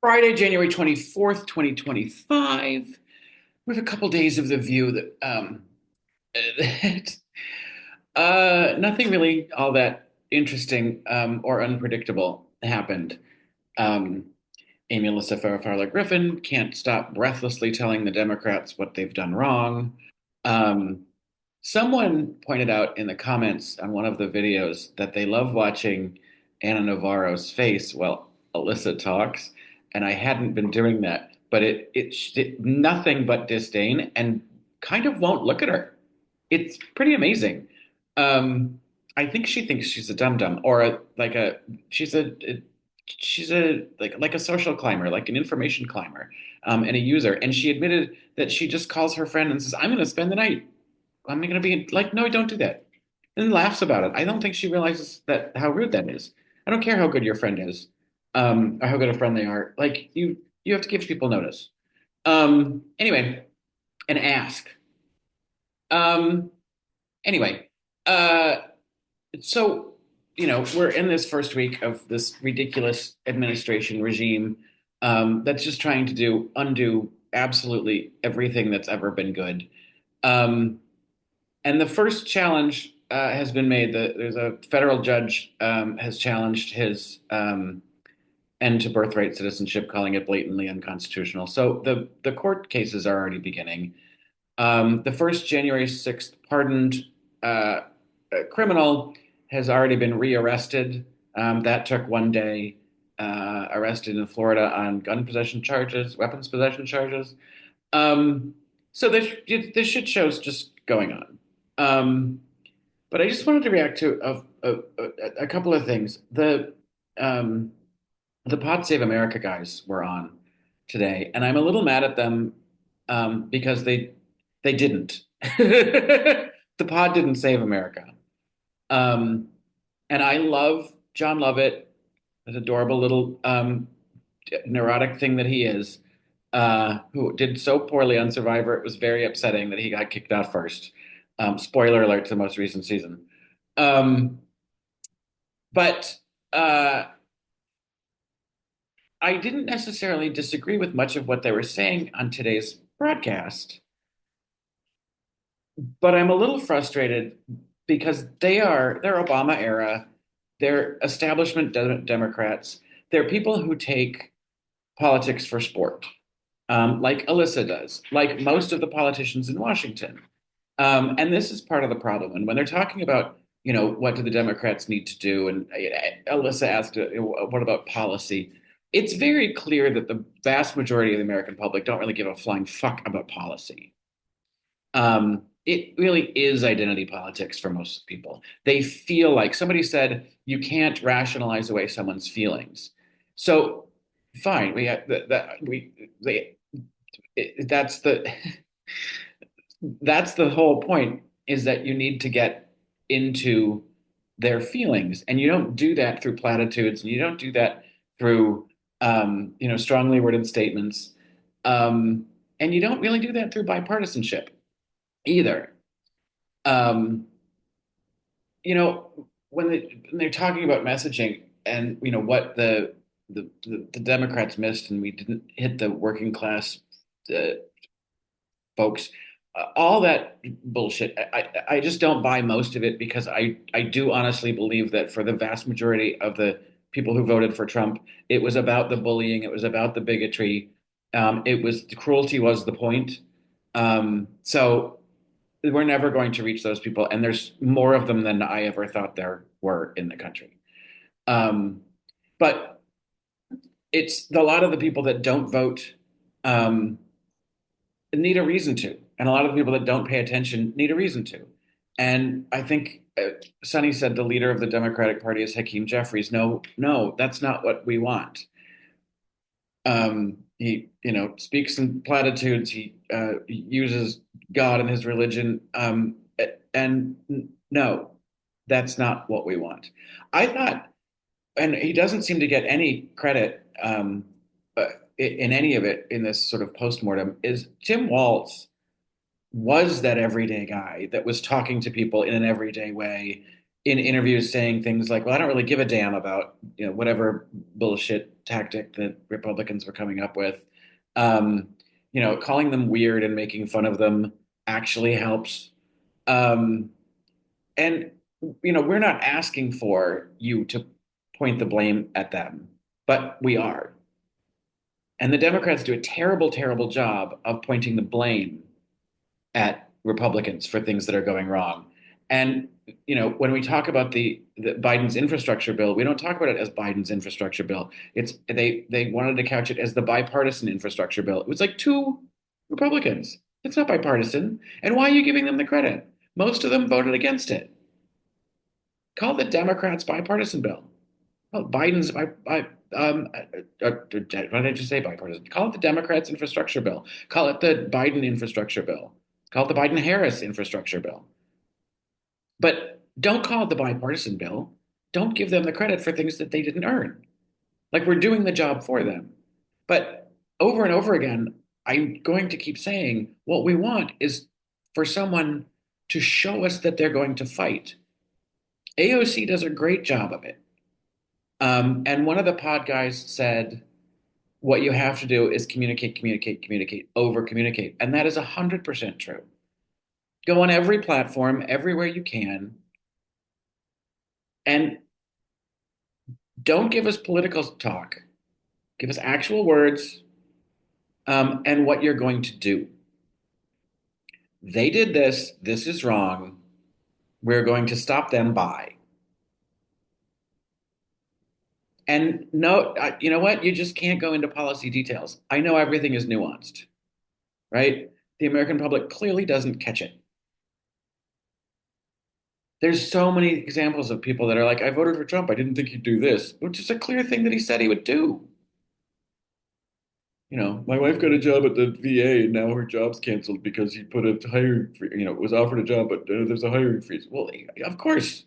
Friday, January 24th, 2025, with a couple days of the view that that, nothing really all that interesting or unpredictable happened. Um, Amy Alyssa Farrah Griffin can't stop breathlessly telling the Democrats what they've done wrong. Um, Someone pointed out in the comments on one of the videos that they love watching Anna Navarro's face while Alyssa talks, and I hadn't been doing that, but it nothing but disdain and kind of won't look at her. It's pretty amazing. Um, I think she thinks she's a dum dum or like a she's a like a social climber, like an information climber, and a user. And she admitted that she just calls her friend and says, "I'm going to spend the night. I'm going to be like, no, don't do that," and laughs about it. I don't think she realizes that how rude that is. I don't care how good your friend is, or how good a friend they are. Like you have to give people notice. Anyway, and ask. Um, anyway, uh, so we're in this first week of this ridiculous administration regime that's just trying to undo absolutely everything that's ever been good. Um, And the first challenge has been made. There's a federal judge has challenged his end to birthright citizenship, calling it blatantly unconstitutional. So the court cases are already beginning. The first January 6th pardoned criminal has already been rearrested. That took one day. Arrested in Florida on gun possession charges, weapons possession charges. Um, so this shit show's just going on. Um, but I just wanted to react to a couple of things. Um, the Pod Save America guys were on today, and I'm a little mad at them because they didn't. The pod didn't save America. Um, and I love John Lovett, that adorable little neurotic thing that he is, who did so poorly on Survivor. It was very upsetting that he got kicked out first. Spoiler alert to the most recent season. Um, but I didn't necessarily disagree with much of what they were saying on today's broadcast, but I'm a little frustrated because they're Obama era, they're establishment Democrats, they're people who take politics for sport, like Alyssa does, like most of the politicians in Washington. And this is part of the problem. And when they're talking about, what do the Democrats need to do? And Alyssa asked, what about policy? It's very clear that the vast majority of the American public don't really give a flying fuck about policy. It really is identity politics for most people. They feel like somebody said you can't rationalize away someone's feelings. So fine, we have that we they that's the that's the whole point, is that you need to get into their feelings, and you don't do that through platitudes, and you don't do that through strongly worded statements, and you don't really do that through bipartisanship either. um, when they're talking about messaging, and what the Democrats missed, and we didn't hit the working class uh, folks, all that bullshit. I just don't buy most of it, because I do honestly believe that for the vast majority of the people who voted for Trump, it was about the bullying, it was about the bigotry, it was the cruelty was the point. So we're never going to reach those people, and there's more of them than I ever thought there were in the country. Um, but it's a lot of the people that don't vote um, need a reason to, and a lot of the people that don't pay attention need a reason to. And I think Sonny said the leader of the Democratic Party is Hakeem Jeffries. No, no, that's not what we want. He, speaks in platitudes. He uses God and his religion. And no, that's not what we want. I thought, and he doesn't seem to get any credit in any of it in this sort of postmortem, is Tim Walz was that everyday guy that was talking to people in an everyday way. in interviews saying things like, "Well, I don't really give a damn about, whatever bullshit tactic that Republicans were coming up with." Um, calling them weird and making fun of them actually helps. Um, and we're not asking for you to point the blame at them, but we are. And the Democrats do a terrible, terrible job of pointing the blame at Republicans for things that are going wrong. And when we talk about the Biden's infrastructure bill, we don't talk about it as Biden's infrastructure bill. It's they wanted to couch it as the bipartisan infrastructure bill. It was like two Republicans. It's not bipartisan. And why are you giving them the credit? Most of them voted against it. Call the Democrats bipartisan bill. Well, Biden's what did I just say bipartisan? Call it the Democrats infrastructure bill. Call it the Biden infrastructure bill. Call it the Biden-Harris infrastructure bill. But don't call it the bipartisan bill. Don't give them the credit for things that they didn't earn. Like we're doing the job for them. But over and over again, I'm going to keep saying what we want is for someone to show us that they're going to fight. AOC does a great job of it. And one of the pod guys said, what you have to do is communicate, communicate, communicate, over communicate. And that is 100% true. Go on every platform, everywhere you can, and don't give us political talk. Give us actual words, and what you're going to do. They did this. This is wrong. We're going to stop them by. And no, you know what? You just can't go into policy details. I know everything is nuanced, right? The American public clearly doesn't catch it. There's so many examples of people that are like, I voted for Trump. I didn't think he'd do this, which is a clear thing that he said he would do. My wife got a job at the VA and now her job's canceled because he put a hiring, was offered a job, but there's a hiring freeze. Well, of course,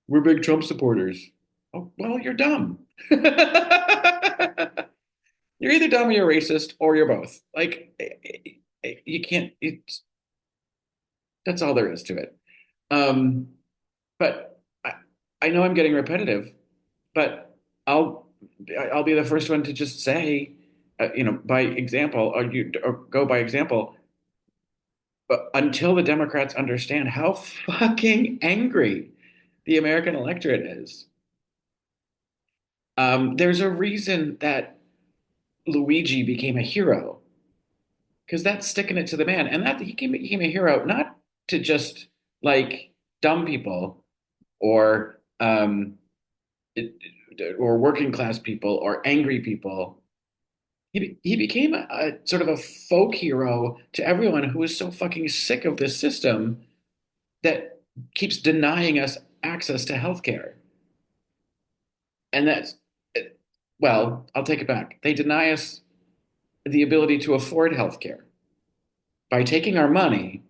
we're big Trump supporters. Oh, well, you're dumb. You're either dumb or you're racist or you're both. Like, you can't, that's all there is to it. Um, but I know I'm getting repetitive, but I'll I'll be the first one to just say, by example, or go by example. But until the Democrats understand how fucking angry the American electorate is, there's a reason that Luigi became a hero because that's sticking it to the man, and that he became a hero not to just like dumb people or or working class people or angry people. He became a sort of a folk hero to everyone who is so fucking sick of this system that keeps denying us access to healthcare. And well, I'll take it back. They deny us the ability to afford healthcare by taking our money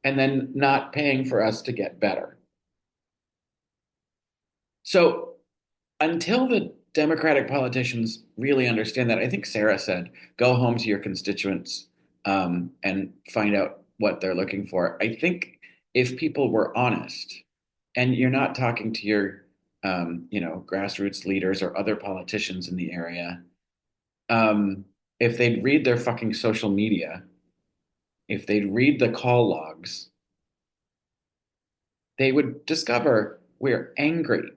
and then not paying for us to get better. So until the Democratic politicians really understand that, I think Sarah said, go home to your constituents and find out what they're looking for. I think if people were honest, and you're not talking to your, grassroots leaders or other politicians in the area, if they'd read their fucking social media, if they'd read the call logs, they would discover we're angry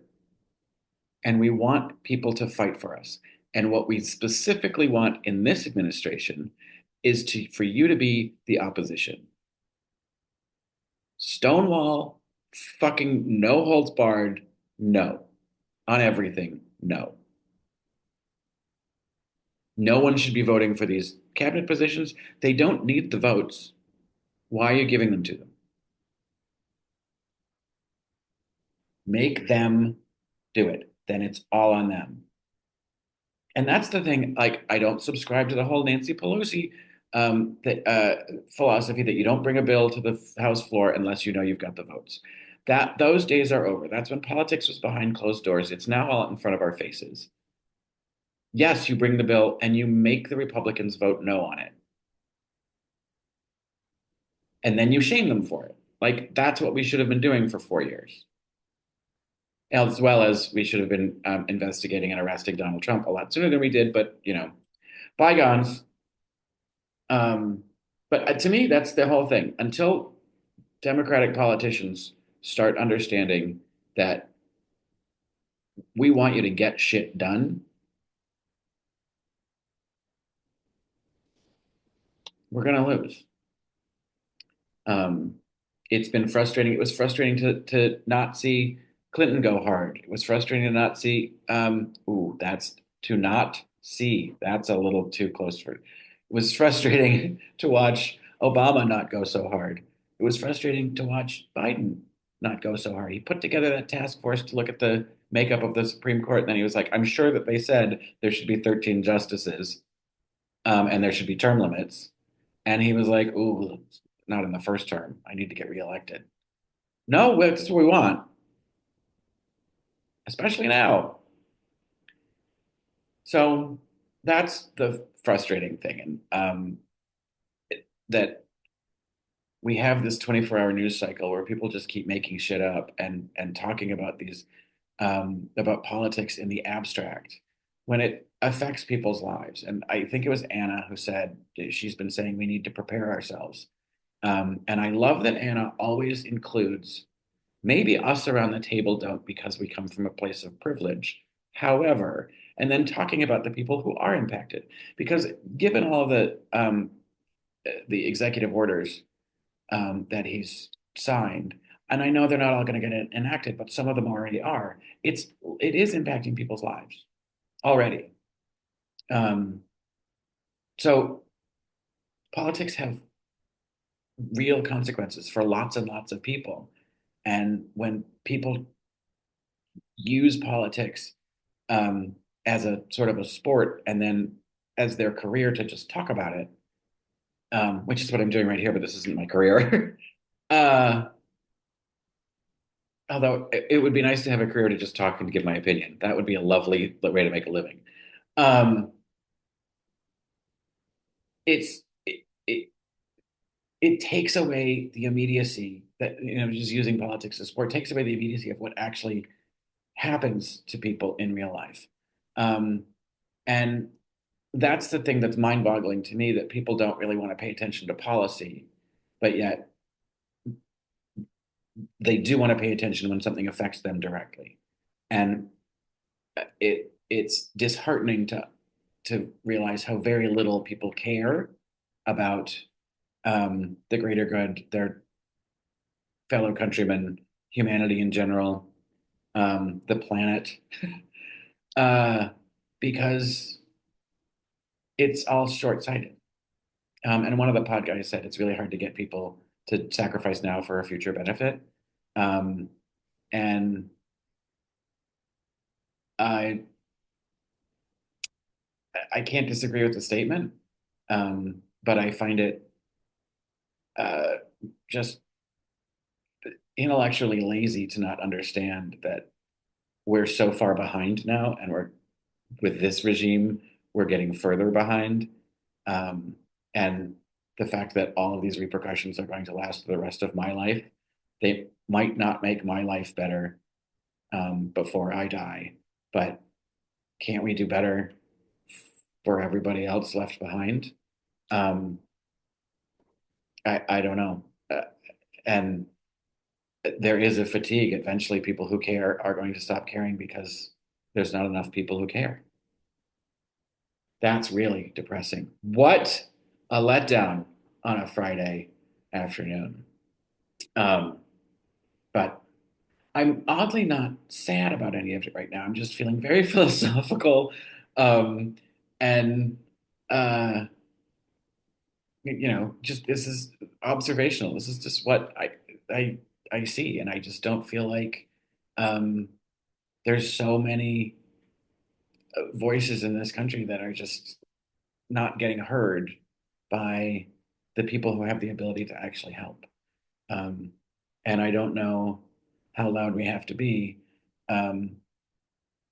and we want people to fight for us. And what we specifically want in this administration is for you to be the opposition. Stonewall, fucking no holds barred, no. On everything, no. No one should be voting for these cabinet positions. They don't need the votes. Why are you giving them to them? Make them do it. Then it's all on them. And that's the thing. Like, I don't subscribe to the whole Nancy Pelosi philosophy that you don't bring a bill to the House floor unless you know you've got the votes. That those days are over. That's when politics was behind closed doors. It's now all in front of our faces. Yes, you bring the bill and you make the Republicans vote no on it. And then you shame them for it. Like that's what we should have been doing for 4 years. as well as we should have been investigating and arresting Donald Trump a lot sooner than we did. But bygones. Um, but to me, that's the whole thing. Until Democratic politicians start understanding that we want you to get shit done, we're going to lose. Um, it's been frustrating. It was frustrating to not see Clinton go hard. It was frustrating to not see. That's to not see. That's a little too close for. It was frustrating to watch Obama not go so hard. It was frustrating to watch Biden not go so hard. He put together that task force to look at the makeup of the Supreme Court, and then he was like, "I'm sure that they said there should be 13 justices, and there should be term limits." And he was like, "Ooh, not in the first term. I need to get reelected." No, that's what we want, especially now. So that's the frustrating thing, and that we have this 24-hour news cycle where people just keep making shit up and talking about these about politics in the abstract when it affects people's lives. And I think it was Anna who said she's been saying we need to prepare ourselves. And I love that Anna always includes maybe us around the table don't because we come from a place of privilege. However, and then talking about the people who are impacted, because given all of the executive orders that he's signed, and I know they're not all going to get enacted, but some of them already are. It is impacting people's lives already. Um, so politics have real consequences for lots and lots of people, and when people use politics um, as a sort of a sport and then as their career to just talk about it, which is what I'm doing right here, but this isn't my career. uh, Although it would be nice to have a career to just talk and give my opinion. That would be a lovely way to make a living. Um, it, it takes away the immediacy that, just using politics as sport takes away the immediacy of what actually happens to people in real life. Um, and that's the thing that's mind-boggling to me, that people don't really want to pay attention to policy, but yet they do want to pay attention when something affects them directly. And it's disheartening to realize how very little people care about the greater good, their fellow countrymen, humanity in general, the planet, uh, because it's all short-sighted. And one of the pod guys said it's really hard to get people to sacrifice now for a future benefit. Um, and I I can't disagree with the statement, but I find it uh, just intellectually lazy to not understand that we're so far behind now, and we're with this regime, we're getting further behind. Um, and the fact that all of these repercussions are going to last the rest of my life, they might not make my life better before I die, but can't we do better for everybody else left behind? Um, I don't know. And there is a fatigue. Eventually, people who care are going to stop caring because there's not enough people who care. That's really depressing. What a letdown on a Friday afternoon. Um, but I'm oddly not sad about any of it right now. I'm just feeling very philosophical. Um, and, uh, just this is observational. This is just what I, I see. And I just don't feel like um, there's so many voices in this country that are just not getting heard by the people who have the ability to actually help. Um, and I don't know how loud we have to be um,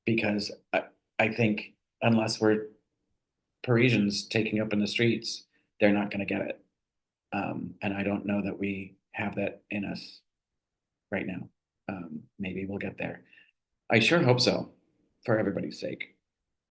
because I think unless we're Parisians taking up in the streets, they're not going to get it. And I don't know that we have that in us right now. Maybe we'll get there. I sure hope so, for everybody's sake.